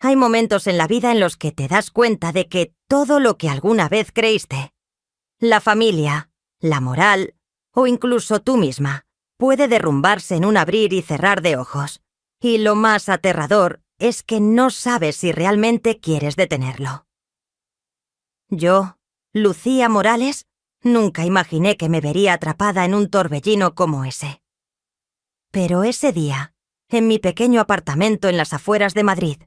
Hay momentos en la vida en los que te das cuenta de que todo lo que alguna vez creíste, la familia, la moral o incluso tú misma, puede derrumbarse en un abrir y cerrar de ojos. Y lo más aterrador es que no sabes si realmente quieres detenerlo. Yo, Lucía Morales, nunca imaginé que me vería atrapada en un torbellino como ese. Pero ese día, en mi pequeño apartamento en las afueras de Madrid,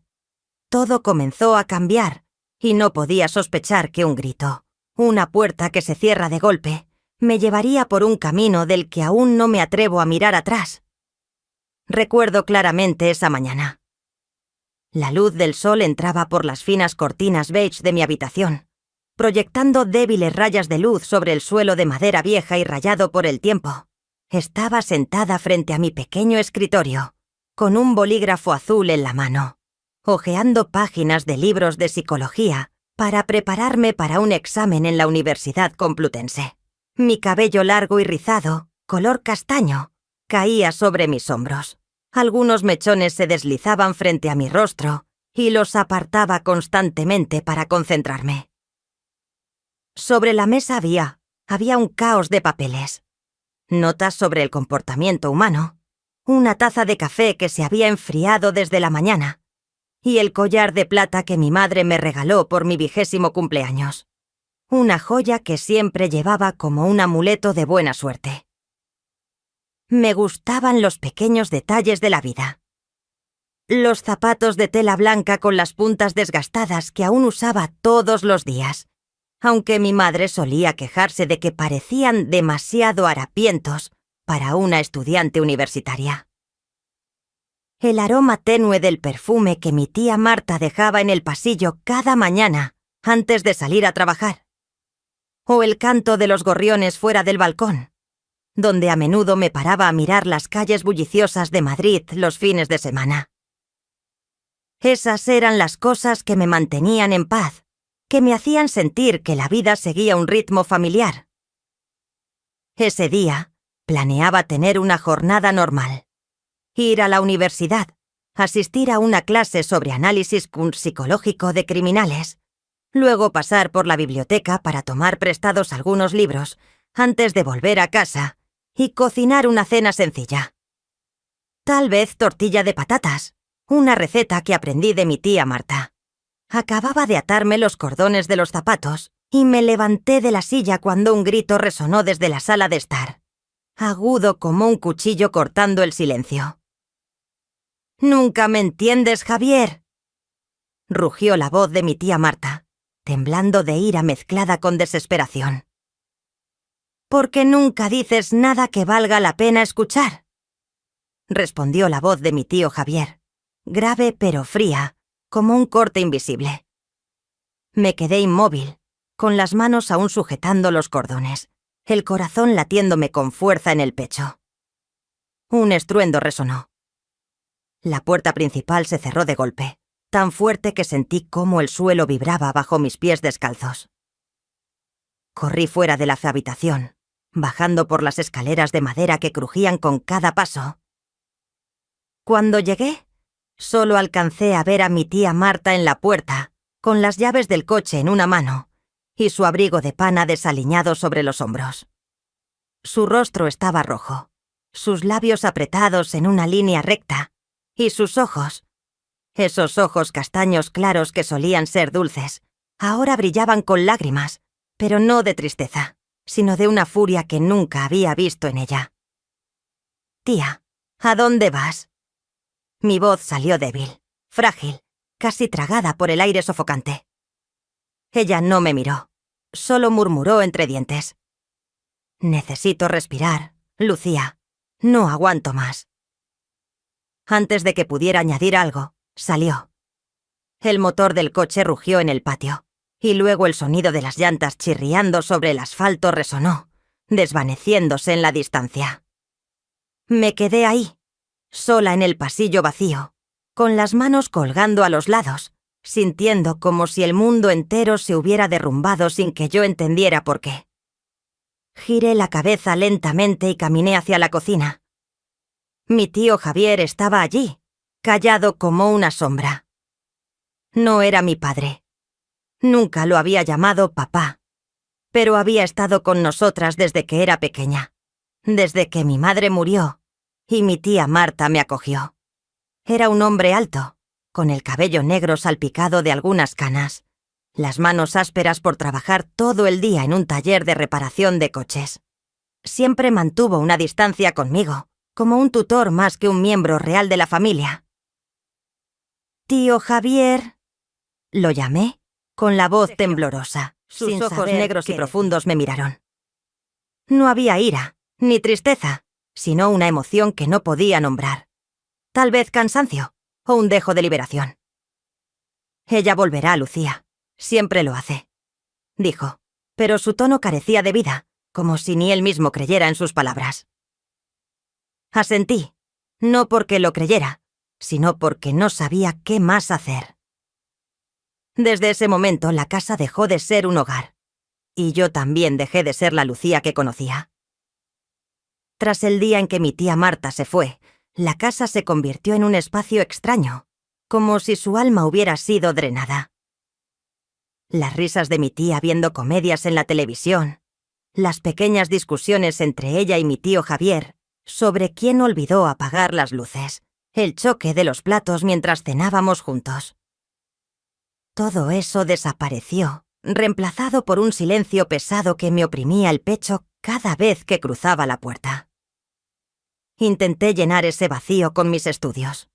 todo comenzó a cambiar y no podía sospechar que un grito, una puerta que se cierra de golpe, me llevaría por un camino del que aún no me atrevo a mirar atrás. Recuerdo claramente esa mañana. La luz del sol entraba por las finas cortinas beige de mi habitación, proyectando débiles rayas de luz sobre el suelo de madera vieja y rayado por el tiempo. Estaba sentada frente a mi pequeño escritorio, con un bolígrafo azul en la mano, hojeando páginas de libros de psicología para prepararme para un examen en la Universidad Complutense. Mi cabello largo y rizado, color castaño, caía sobre mis hombros. Algunos mechones se deslizaban frente a mi rostro y los apartaba constantemente para concentrarme. Sobre la mesa había un caos de papeles. Notas sobre el comportamiento humano, una taza de café que se había enfriado desde la mañana y el collar de plata que mi madre me regaló por mi 20º cumpleaños. Una joya que siempre llevaba como un amuleto de buena suerte. Me gustaban los pequeños detalles de la vida. Los zapatos de tela blanca con las puntas desgastadas que aún usaba todos los días, aunque mi madre solía quejarse de que parecían demasiado harapientos para una estudiante universitaria. El aroma tenue del perfume que mi tía Marta dejaba en el pasillo cada mañana antes de salir a trabajar. O el canto de los gorriones fuera del balcón, donde a menudo me paraba a mirar las calles bulliciosas de Madrid los fines de semana. Esas eran las cosas que me mantenían en paz, que me hacían sentir que la vida seguía un ritmo familiar. Ese día, planeaba tener una jornada normal. Ir a la universidad, asistir a una clase sobre análisis psicológico de criminales, luego pasar por la biblioteca para tomar prestados algunos libros antes de volver a casa y cocinar una cena sencilla. Tal vez tortilla de patatas, una receta que aprendí de mi tía Marta. Acababa de atarme los cordones de los zapatos y me levanté de la silla cuando un grito resonó desde la sala de estar, agudo como un cuchillo cortando el silencio. «¡Nunca me entiendes, Javier!», rugió la voz de mi tía Marta, temblando de ira mezclada con desesperación. «¿Por qué nunca dices nada que valga la pena escuchar?», respondió la voz de mi tío Javier, grave pero fría, como un corte invisible. Me quedé inmóvil, con las manos aún sujetando los cordones, el corazón latiéndome con fuerza en el pecho. Un estruendo resonó. La puerta principal se cerró de golpe, tan fuerte que sentí cómo el suelo vibraba bajo mis pies descalzos. Corrí fuera de la habitación, bajando por las escaleras de madera que crujían con cada paso. Cuando llegué, solo alcancé a ver a mi tía Marta en la puerta, con las llaves del coche en una mano y su abrigo de pana desaliñado sobre los hombros. Su rostro estaba rojo, sus labios apretados en una línea recta, y sus ojos, esos ojos castaños claros que solían ser dulces, ahora brillaban con lágrimas, pero no de tristeza, sino de una furia que nunca había visto en ella. «Tía, ¿a dónde vas?». Mi voz salió débil, frágil, casi tragada por el aire sofocante. Ella no me miró, solo murmuró entre dientes: «Necesito respirar, Lucía. No aguanto más». Antes de que pudiera añadir algo, salió. El motor del coche rugió en el patio, y luego el sonido de las llantas chirriando sobre el asfalto resonó, desvaneciéndose en la distancia. Me quedé ahí, sola en el pasillo vacío, con las manos colgando a los lados, sintiendo como si el mundo entero se hubiera derrumbado sin que yo entendiera por qué. Giré la cabeza lentamente y caminé hacia la cocina. Mi tío Javier estaba allí, callado como una sombra. No era mi padre. Nunca lo había llamado papá, pero había estado con nosotras desde que era pequeña, desde que mi madre murió y mi tía Marta me acogió. Era un hombre alto, con el cabello negro salpicado de algunas canas, las manos ásperas por trabajar todo el día en un taller de reparación de coches. Siempre mantuvo una distancia conmigo, como un tutor más que un miembro real de la familia. «Tío Javier», lo llamé, con la voz temblorosa. Sus ojos negros y profundos me miraron. No había ira, ni tristeza, sino una emoción que no podía nombrar. Tal vez cansancio, o un dejo de liberación. «Ella volverá, Lucía. Siempre lo hace», dijo, pero su tono carecía de vida, como si ni él mismo creyera en sus palabras. Asentí, no porque lo creyera, sino porque no sabía qué más hacer. Desde ese momento la casa dejó de ser un hogar, y yo también dejé de ser la Lucía que conocía. Tras el día en que mi tía Marta se fue, la casa se convirtió en un espacio extraño, como si su alma hubiera sido drenada. Las risas de mi tía viendo comedias en la televisión, las pequeñas discusiones entre ella y mi tío Javier sobre quién olvidó apagar las luces, el choque de los platos mientras cenábamos juntos. Todo eso desapareció, reemplazado por un silencio pesado que me oprimía el pecho cada vez que cruzaba la puerta. Intenté llenar ese vacío con mis estudios.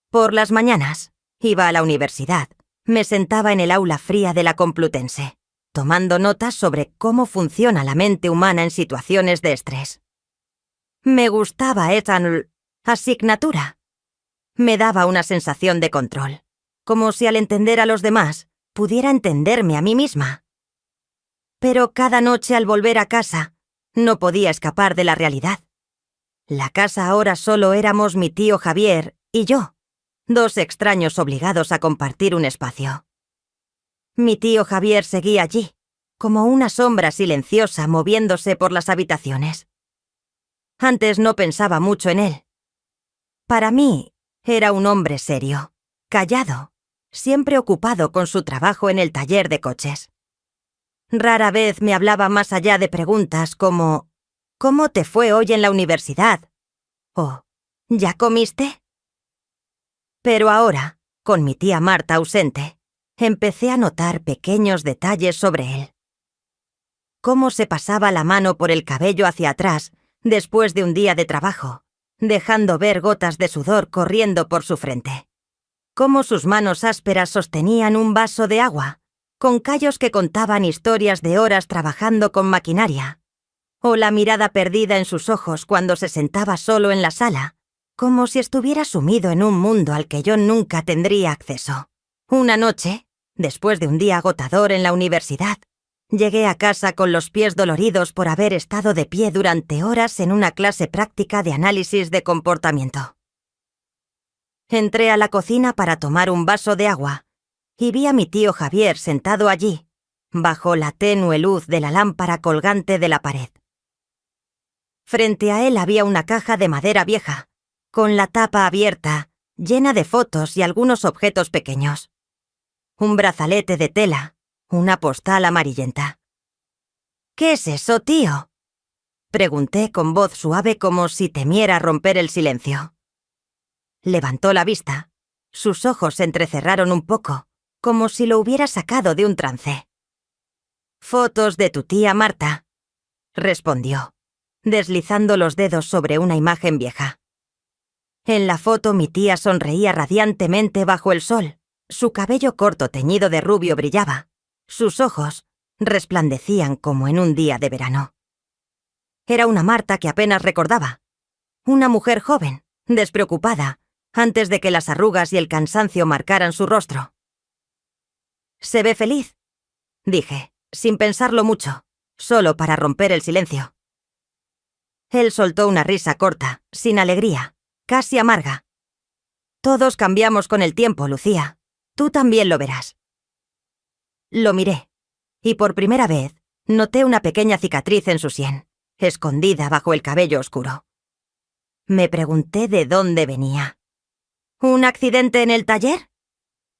Por las mañanas, iba a la universidad, me sentaba en el aula fría de la Complutense, tomando notas sobre cómo funciona la mente humana en situaciones de estrés. Me gustaba esa asignatura. Me daba una sensación de control, como si al entender a los demás pudiera entenderme a mí misma. Pero cada noche al volver a casa, no podía escapar de la realidad. La casa ahora solo éramos mi tío Javier y yo, dos extraños obligados a compartir un espacio. Mi tío Javier seguía allí, como una sombra silenciosa moviéndose por las habitaciones. Antes no pensaba mucho en él. Para mí, era un hombre serio, callado, siempre ocupado con su trabajo en el taller de coches. Rara vez me hablaba más allá de preguntas como «¿Cómo te fue hoy en la universidad?» o «¿Ya comiste?». Pero ahora, con mi tía Marta ausente, empecé a notar pequeños detalles sobre él. Cómo se pasaba la mano por el cabello hacia atrás después de un día de trabajo, dejando ver gotas de sudor corriendo por su frente. Cómo sus manos ásperas sostenían un vaso de agua, con callos que contaban historias de horas trabajando con maquinaria, o la mirada perdida en sus ojos cuando se sentaba solo en la sala, como si estuviera sumido en un mundo al que yo nunca tendría acceso. Una noche, después de un día agotador en la universidad, llegué a casa con los pies doloridos por haber estado de pie durante horas en una clase práctica de análisis de comportamiento. Entré a la cocina para tomar un vaso de agua y vi a mi tío Javier sentado allí, bajo la tenue luz de la lámpara colgante de la pared. Frente a él había una caja de madera vieja, con la tapa abierta, llena de fotos y algunos objetos pequeños. Un brazalete de tela, una postal amarillenta. «¿Qué es eso, tío?», pregunté con voz suave como si temiera romper el silencio. Levantó la vista. Sus ojos se entrecerraron un poco, como si lo hubiera sacado de un trance. «Fotos de tu tía Marta», respondió, deslizando los dedos sobre una imagen vieja. En la foto mi tía sonreía radiantemente bajo el sol. Su cabello corto teñido de rubio brillaba. Sus ojos resplandecían como en un día de verano. Era una Marta que apenas recordaba. Una mujer joven, despreocupada, antes de que las arrugas y el cansancio marcaran su rostro. «Se ve feliz», dije, sin pensarlo mucho, solo para romper el silencio. Él soltó una risa corta, sin alegría, casi amarga. «Todos cambiamos con el tiempo, Lucía. Tú también lo verás». Lo miré, y por primera vez noté una pequeña cicatriz en su sien, escondida bajo el cabello oscuro. Me pregunté de dónde venía. «¿Un accidente en el taller?».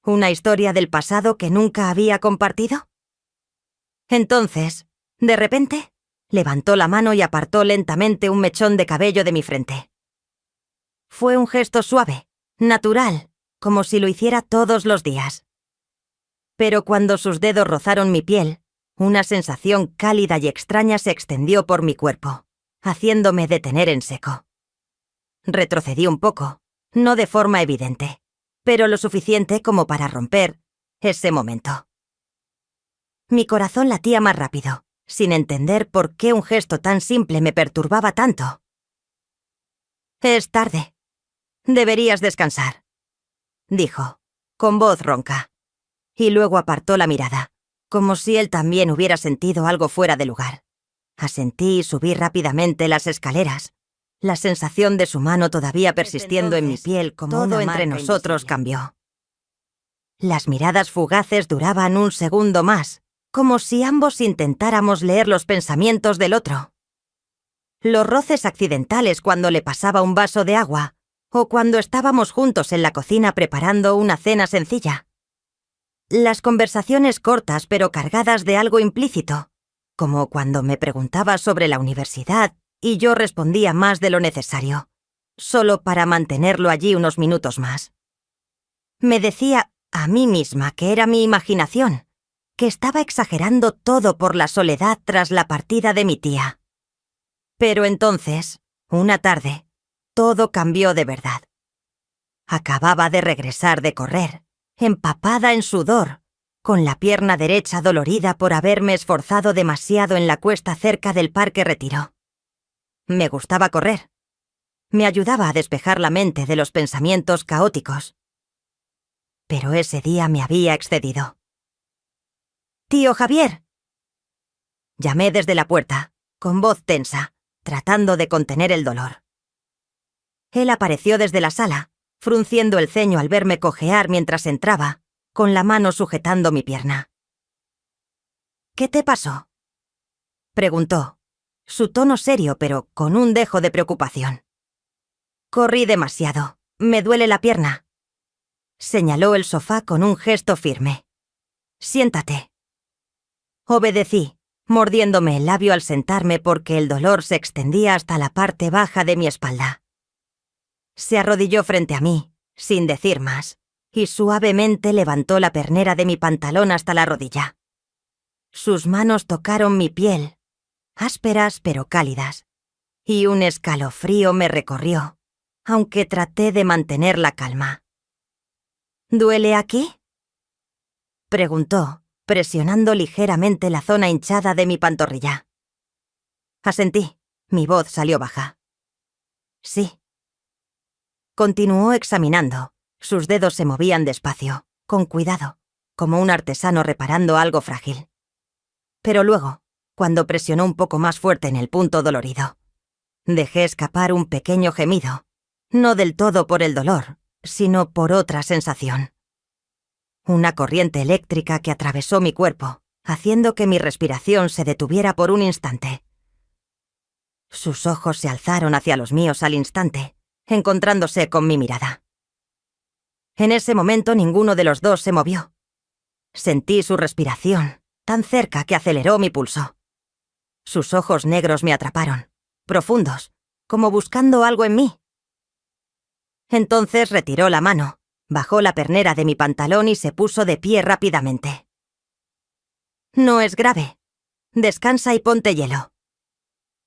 ¿Una historia del pasado que nunca había compartido? Entonces, de repente, levantó la mano y apartó lentamente un mechón de cabello de mi frente. Fue un gesto suave, natural, como si lo hiciera todos los días. Pero cuando sus dedos rozaron mi piel, una sensación cálida y extraña se extendió por mi cuerpo, haciéndome detener en seco. Retrocedí un poco, no de forma evidente, pero lo suficiente como para romper ese momento. Mi corazón latía más rápido, sin entender por qué un gesto tan simple me perturbaba tanto. «Es tarde. Deberías descansar», dijo, con voz ronca, y luego apartó la mirada, como si él también hubiera sentido algo fuera de lugar. Asentí y subí rápidamente las escaleras. La sensación de su mano todavía persistiendo en mi piel como todo entre nosotros cambió. Las miradas fugaces duraban un segundo más, como si ambos intentáramos leer los pensamientos del otro. Los roces accidentales cuando le pasaba un vaso de agua, o cuando estábamos juntos en la cocina preparando una cena sencilla. Las conversaciones cortas pero cargadas de algo implícito, como cuando me preguntaba sobre la universidad y yo respondía más de lo necesario, solo para mantenerlo allí unos minutos más. Me decía a mí misma que era mi imaginación, que estaba exagerando todo por la soledad tras la partida de mi tía. Pero entonces, una tarde, todo cambió de verdad. Acababa de regresar de correr, empapada en sudor, con la pierna derecha dolorida por haberme esforzado demasiado en la cuesta cerca del Parque Retiro. Me gustaba correr. Me ayudaba a despejar la mente de los pensamientos caóticos. Pero ese día me había excedido. «Tío Javier», llamé desde la puerta, con voz tensa, tratando de contener el dolor. Él apareció desde la sala, frunciendo el ceño al verme cojear mientras entraba, con la mano sujetando mi pierna. «¿Qué te pasó?», preguntó, su tono serio pero con un dejo de preocupación. «Corrí demasiado. Me duele la pierna», señaló el sofá con un gesto firme. «Siéntate». Obedecí, mordiéndome el labio al sentarme porque el dolor se extendía hasta la parte baja de mi espalda. Se arrodilló frente a mí, sin decir más, y suavemente levantó la pernera de mi pantalón hasta la rodilla. Sus manos tocaron mi piel, ásperas pero cálidas, y un escalofrío me recorrió, aunque traté de mantener la calma. «¿Duele aquí?», preguntó, presionando ligeramente la zona hinchada de mi pantorrilla. Asentí. Mi voz salió baja. «Sí». Continuó examinando. Sus dedos se movían despacio, con cuidado, como un artesano reparando algo frágil. Pero luego, cuando presionó un poco más fuerte en el punto dolorido, dejé escapar un pequeño gemido, no del todo por el dolor, sino por otra sensación. Una corriente eléctrica que atravesó mi cuerpo, haciendo que mi respiración se detuviera por un instante. Sus ojos se alzaron hacia los míos al instante, encontrándose con mi mirada. En ese momento ninguno de los dos se movió. Sentí su respiración, tan cerca que aceleró mi pulso. Sus ojos negros me atraparon, profundos, como buscando algo en mí. Entonces retiró la mano, bajó la pernera de mi pantalón y se puso de pie rápidamente. «No es grave. Descansa y ponte hielo»,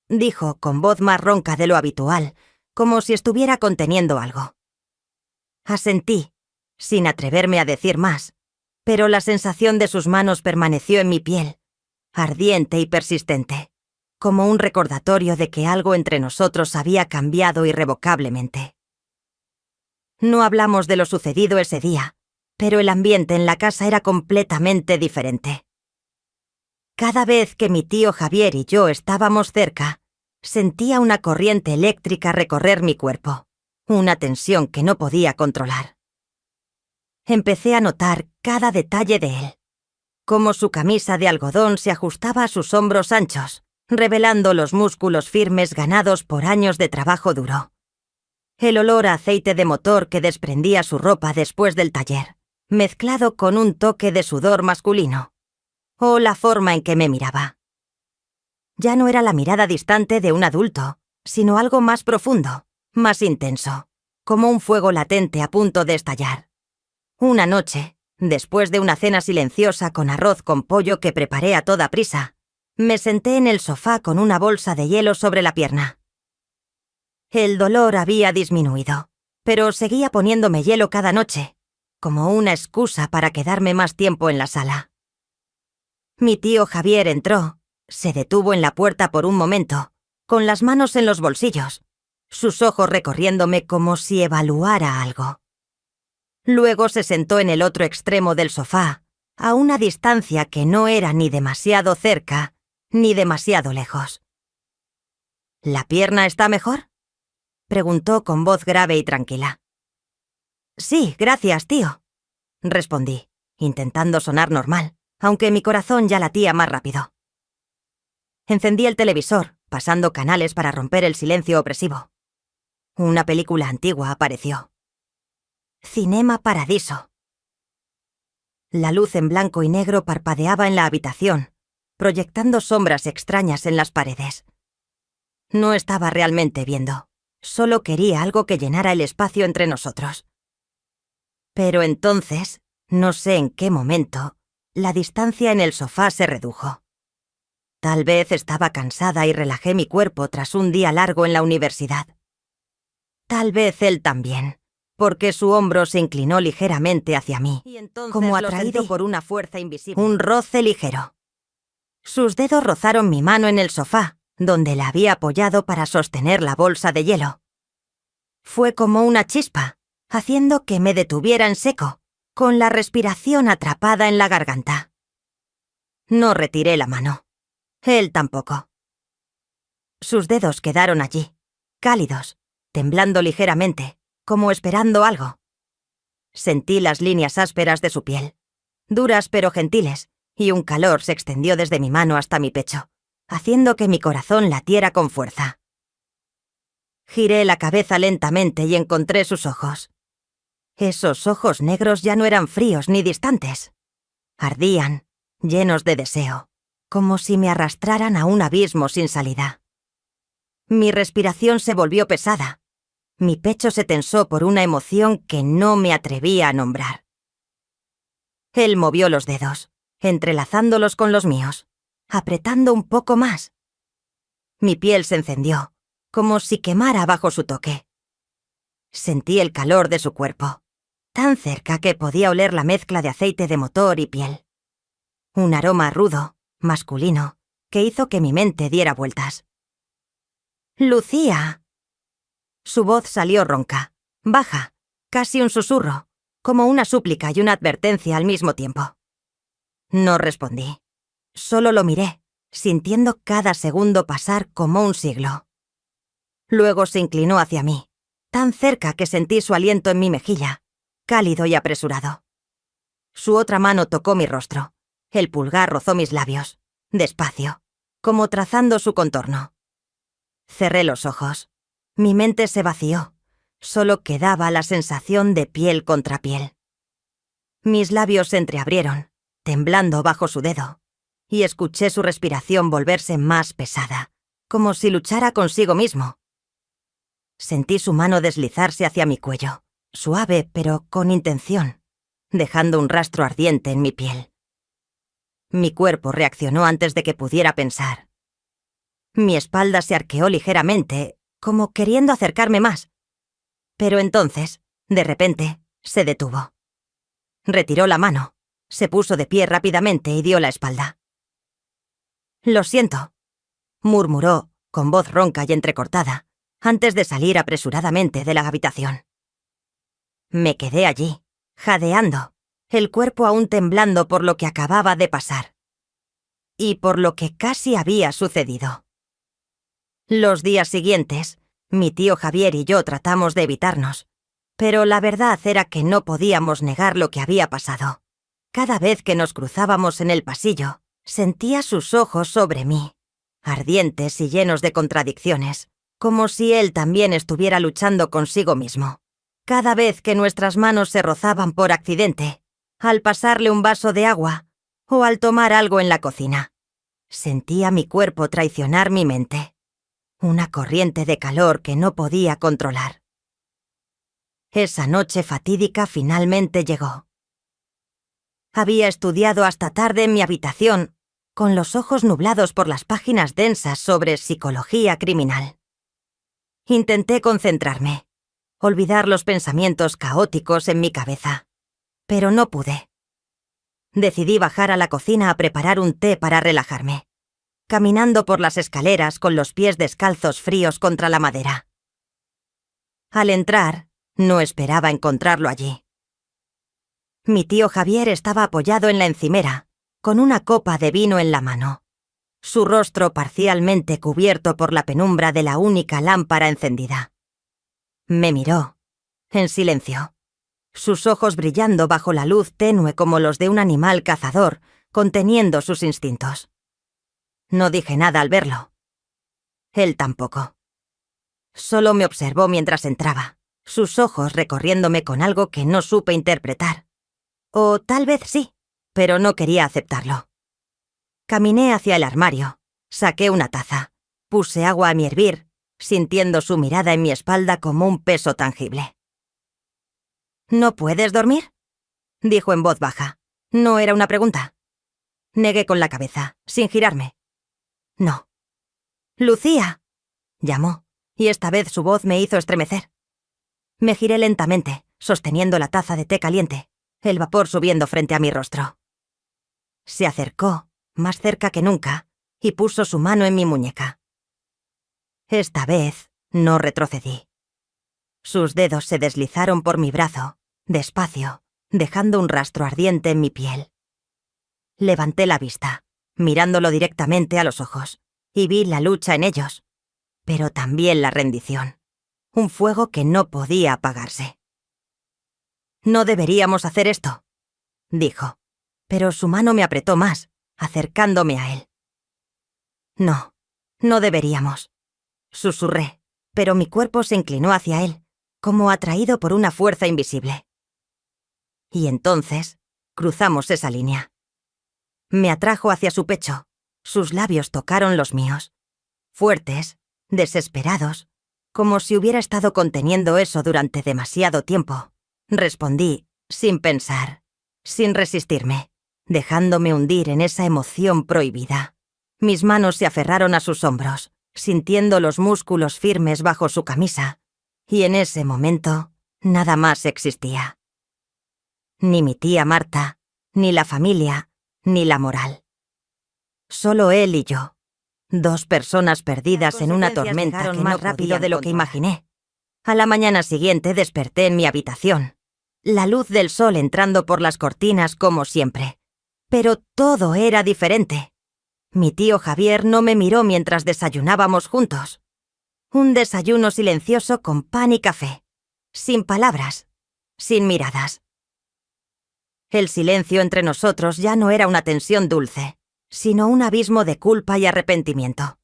dijo con voz más ronca de lo habitual, como si estuviera conteniendo algo. Asentí, sin atreverme a decir más, pero la sensación de sus manos permaneció en mi piel, ardiente y persistente, como un recordatorio de que algo entre nosotros había cambiado irrevocablemente. No hablamos de lo sucedido ese día, pero el ambiente en la casa era completamente diferente. Cada vez que mi tío Javier y yo estábamos cerca, sentía una corriente eléctrica recorrer mi cuerpo, una tensión que no podía controlar. Empecé a notar cada detalle de él, cómo su camisa de algodón se ajustaba a sus hombros anchos, revelando los músculos firmes ganados por años de trabajo duro. El olor a aceite de motor que desprendía su ropa después del taller, mezclado con un toque de sudor masculino, o la forma en que me miraba. Ya no era la mirada distante de un adulto, sino algo más profundo, más intenso, como un fuego latente a punto de estallar. Una noche, después de una cena silenciosa con arroz con pollo que preparé a toda prisa, me senté en el sofá con una bolsa de hielo sobre la pierna. El dolor había disminuido, pero seguía poniéndome hielo cada noche, como una excusa para quedarme más tiempo en la sala. Mi tío Javier entró, se detuvo en la puerta por un momento, con las manos en los bolsillos, sus ojos recorriéndome como si evaluara algo. Luego se sentó en el otro extremo del sofá, a una distancia que no era ni demasiado cerca ni demasiado lejos. ¿La pierna está mejor?, preguntó con voz grave y tranquila. Sí, gracias, tío, respondí, intentando sonar normal, aunque mi corazón ya latía más rápido. Encendí el televisor, pasando canales para romper el silencio opresivo. Una película antigua apareció. Cinema Paradiso. La luz en blanco y negro parpadeaba en la habitación, proyectando sombras extrañas en las paredes. No estaba realmente viendo, solo quería algo que llenara el espacio entre nosotros. Pero entonces, no sé en qué momento, la distancia en el sofá se redujo. Tal vez estaba cansada y relajé mi cuerpo tras un día largo en la universidad. Tal vez él también, porque su hombro se inclinó ligeramente hacia mí, como atraído por una fuerza invisible. Un roce ligero. Sus dedos rozaron mi mano en el sofá, donde la había apoyado para sostener la bolsa de hielo. Fue como una chispa, haciendo que me detuviera en seco, con la respiración atrapada en la garganta. No retiré la mano. Él tampoco. Sus dedos quedaron allí, cálidos, temblando ligeramente, como esperando algo. Sentí las líneas ásperas de su piel, duras pero gentiles, y un calor se extendió desde mi mano hasta mi pecho, haciendo que mi corazón latiera con fuerza. Giré la cabeza lentamente y encontré sus ojos. Esos ojos negros ya no eran fríos ni distantes. Ardían, llenos de deseo, como si me arrastraran a un abismo sin salida. Mi respiración se volvió pesada. Mi pecho se tensó por una emoción que no me atrevía a nombrar. Él movió los dedos, entrelazándolos con los míos, apretando un poco más. Mi piel se encendió, como si quemara bajo su toque. Sentí el calor de su cuerpo, tan cerca que podía oler la mezcla de aceite de motor y piel. Un aroma rudo, masculino, que hizo que mi mente diera vueltas. «Lucía». Su voz salió ronca, baja, casi un susurro, como una súplica y una advertencia al mismo tiempo. No respondí. Solo lo miré, sintiendo cada segundo pasar como un siglo. Luego se inclinó hacia mí, tan cerca que sentí su aliento en mi mejilla, cálido y apresurado. Su otra mano tocó mi rostro. El pulgar rozó mis labios, despacio, como trazando su contorno. Cerré los ojos. Mi mente se vació. Solo quedaba la sensación de piel contra piel. Mis labios se entreabrieron, temblando bajo su dedo, y escuché su respiración volverse más pesada, como si luchara consigo mismo. Sentí su mano deslizarse hacia mi cuello, suave pero con intención, dejando un rastro ardiente en mi piel. Mi cuerpo reaccionó antes de que pudiera pensar. Mi espalda se arqueó ligeramente, como queriendo acercarme más. Pero entonces, de repente, se detuvo. Retiró la mano, se puso de pie rápidamente y dio la espalda. «Lo siento», murmuró, con voz ronca y entrecortada, antes de salir apresuradamente de la habitación. Me quedé allí, jadeando, el cuerpo aún temblando por lo que acababa de pasar. Y por lo que casi había sucedido. Los días siguientes, mi tío Javier y yo tratamos de evitarnos, pero la verdad era que no podíamos negar lo que había pasado. Cada vez que nos cruzábamos en el pasillo, sentía sus ojos sobre mí, ardientes y llenos de contradicciones, como si él también estuviera luchando consigo mismo. Cada vez que nuestras manos se rozaban por accidente, al pasarle un vaso de agua o al tomar algo en la cocina. Sentía mi cuerpo traicionar mi mente. Una corriente de calor que no podía controlar. Esa noche fatídica finalmente llegó. Había estudiado hasta tarde en mi habitación, con los ojos nublados por las páginas densas sobre psicología criminal. Intenté concentrarme, olvidar los pensamientos caóticos en mi cabeza, pero no pude. Decidí bajar a la cocina a preparar un té para relajarme, caminando por las escaleras con los pies descalzos fríos contra la madera. Al entrar, no esperaba encontrarlo allí. Mi tío Javier estaba apoyado en la encimera, con una copa de vino en la mano, su rostro parcialmente cubierto por la penumbra de la única lámpara encendida. Me miró, en silencio, sus ojos brillando bajo la luz tenue como los de un animal cazador, conteniendo sus instintos. No dije nada al verlo. Él tampoco. Solo me observó mientras entraba, sus ojos recorriéndome con algo que no supe interpretar. O tal vez sí, pero no quería aceptarlo. Caminé hacia el armario, saqué una taza, puse agua a mi hervir, sintiendo su mirada en mi espalda como un peso tangible. ¿No puedes dormir?, dijo en voz baja. No era una pregunta. Negué con la cabeza, sin girarme. No. «Lucía», llamó, y esta vez su voz me hizo estremecer. Me giré lentamente, sosteniendo la taza de té caliente, el vapor subiendo frente a mi rostro. Se acercó, más cerca que nunca, y puso su mano en mi muñeca. Esta vez no retrocedí. Sus dedos se deslizaron por mi brazo, despacio, dejando un rastro ardiente en mi piel. Levanté la vista, mirándolo directamente a los ojos, y vi la lucha en ellos, pero también la rendición. Un fuego que no podía apagarse. «No deberíamos hacer esto», dijo, pero su mano me apretó más, acercándome a él. «No, no deberíamos», susurré, pero mi cuerpo se inclinó hacia él, como atraído por una fuerza invisible. Y entonces cruzamos esa línea. Me atrajo hacia su pecho, sus labios tocaron los míos, fuertes, desesperados, como si hubiera estado conteniendo eso durante demasiado tiempo. Respondí, sin pensar, sin resistirme, dejándome hundir en esa emoción prohibida. Mis manos se aferraron a sus hombros, sintiendo los músculos firmes bajo su camisa, y en ese momento nada más existía. Ni mi tía Marta, ni la familia, ni la moral. Solo él y yo. Dos personas perdidas en una tormenta que más rápido de lo que imaginé. A la mañana siguiente desperté en mi habitación. La luz del sol entrando por las cortinas como siempre. Pero todo era diferente. Mi tío Javier no me miró mientras desayunábamos juntos. Un desayuno silencioso con pan y café. Sin palabras. Sin miradas. El silencio entre nosotros ya no era una tensión dulce, sino un abismo de culpa y arrepentimiento.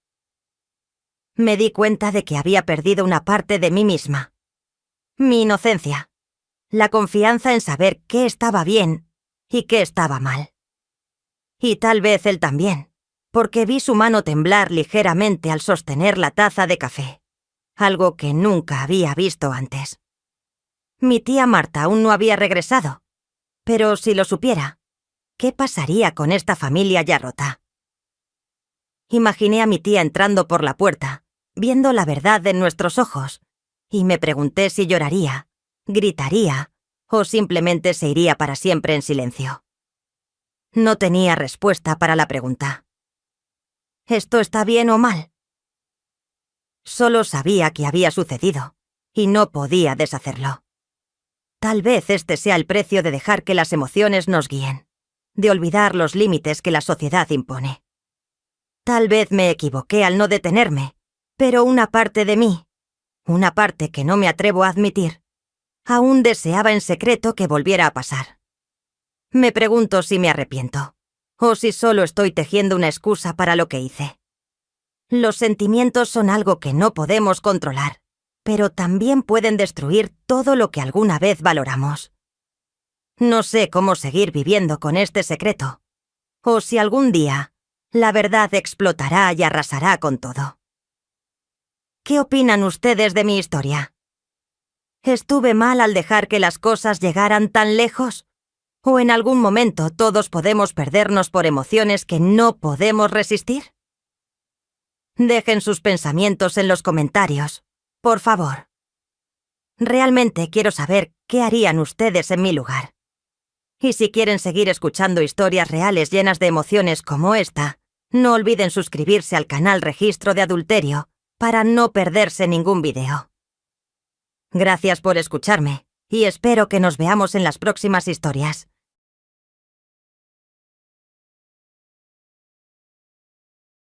Me di cuenta de que había perdido una parte de mí misma. Mi inocencia. La confianza en saber qué estaba bien y qué estaba mal. Y tal vez él también, porque vi su mano temblar ligeramente al sostener la taza de café, algo que nunca había visto antes. Mi tía Marta aún no había regresado, pero si lo supiera, ¿qué pasaría con esta familia ya rota? Imaginé a mi tía entrando por la puerta, viendo la verdad en nuestros ojos, y me pregunté si lloraría, gritaría, o simplemente se iría para siempre en silencio. No tenía respuesta para la pregunta. ¿Esto está bien o mal? Solo sabía que había sucedido, y no podía deshacerlo. Tal vez este sea el precio de dejar que las emociones nos guíen, de olvidar los límites que la sociedad impone. Tal vez me equivoqué al no detenerme, pero una parte de mí, una parte que no me atrevo a admitir, aún deseaba en secreto que volviera a pasar. Me pregunto si me arrepiento, o si solo estoy tejiendo una excusa para lo que hice. Los sentimientos son algo que no podemos controlar, pero también pueden destruir todo lo que alguna vez valoramos. No sé cómo seguir viviendo con este secreto. O si algún día la verdad explotará y arrasará con todo. ¿Qué opinan ustedes de mi historia? ¿Estuve mal al dejar que las cosas llegaran tan lejos? ¿O en algún momento todos podemos perdernos por emociones que no podemos resistir? Dejen sus pensamientos en los comentarios, por favor. Realmente quiero saber qué harían ustedes en mi lugar. Y si quieren seguir escuchando historias reales llenas de emociones como esta, no olviden suscribirse al canal Registro de Adulterio para no perderse ningún video. Gracias por escucharme y espero que nos veamos en las próximas historias.